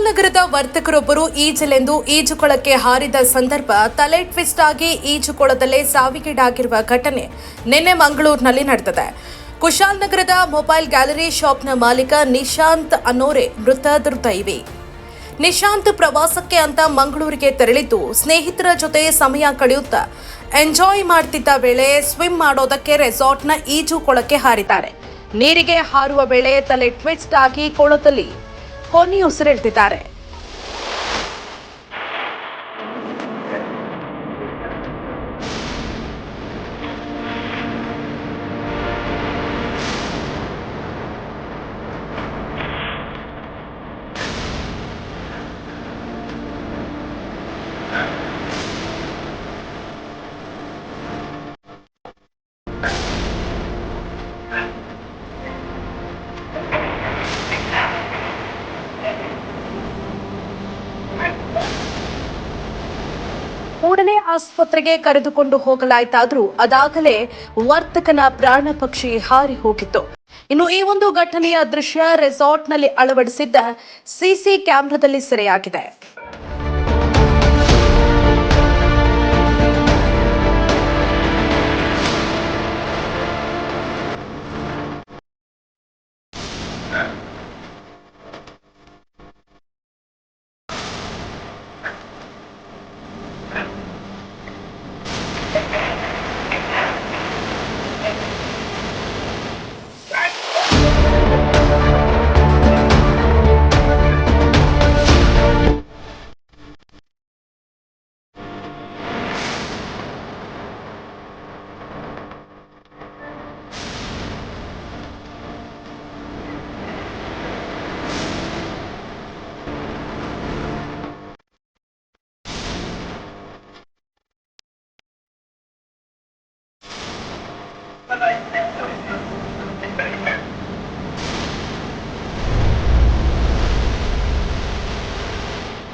ಕುಶಾಲನಗರದ ವರ್ತಕರೊಬ್ಬರು ಈಜಲೆಂದು ಈಜುಕೊಳಕ್ಕೆ ಹಾರಿದ ಸಂದರ್ಭ ತಲೆ ಟ್ವಿಸ್ಟ್ ಆಗಿ ಈಜುಕೊಳದಲ್ಲೇ ಸಾವಿಗೀಡಾಗಿರುವ ಘಟನೆ ನಿನ್ನೆ ಮಂಗಳೂರಿನಲ್ಲಿ ನಡೆದಿದೆ. ಕುಶಾಲನಗರದ ಮೊಬೈಲ್ ಗ್ಯಾಲರಿ ಶಾಪ್ನ ಮಾಲೀಕ ನಿಶಾಂತ್ ಅನ್ನೋರೆ ಮೃತ ದುರ್ದೈವಿ. ನಿಶಾಂತ್ ಪ್ರವಾಸಕ್ಕೆ ಅಂತ ಮಂಗಳೂರಿಗೆ ತೆರಳಿದ್ದು ಸ್ನೇಹಿತರ ಜೊತೆ ಸಮಯ ಕಳೆಯುತ್ತಾ ಎಂಜಾಯ್ ಮಾಡ್ತಿದ್ದ ವೇಳೆ ಸ್ವಿಮ್ ಮಾಡೋದಕ್ಕೆ ರೆಸಾರ್ಟ್ನ ಈಜುಕೊಳಕ್ಕೆ ಹಾರಿದ್ದಾರೆ. ನೀರಿಗೆ ಹಾರುವ ವೇಳೆ ತಲೆ ಟ್ವಿಸ್ಟ್ ಆಗಿ ಕೊಳದಲ್ಲಿ ಕೊನೆಯುಸಿರೆಳೆದಿದ್ದಾರೆ. ಕೂಡಲೇ ಆಸ್ಪತ್ರೆಗೆ ಕರೆದುಕೊಂಡು ಹೋಗಲಾಯಿತಾದರೂ ಅದಾಗಲೇ ವರ್ತಕನ ಪ್ರಾಣ ಪಕ್ಷಿ ಹಾರಿ ಹೋಗಿತ್ತು. ಇನ್ನು ಈ ಒಂದು ಘಟನೆಯ ದೃಶ್ಯ ರೆಸಾರ್ಟ್ನಲ್ಲಿ ಅಳವಡಿಸಿದ್ದ ಸಿಸಿ ಕ್ಯಾಮೆರಾದಲ್ಲಿ ಸೆರೆಯಾಗಿದೆ.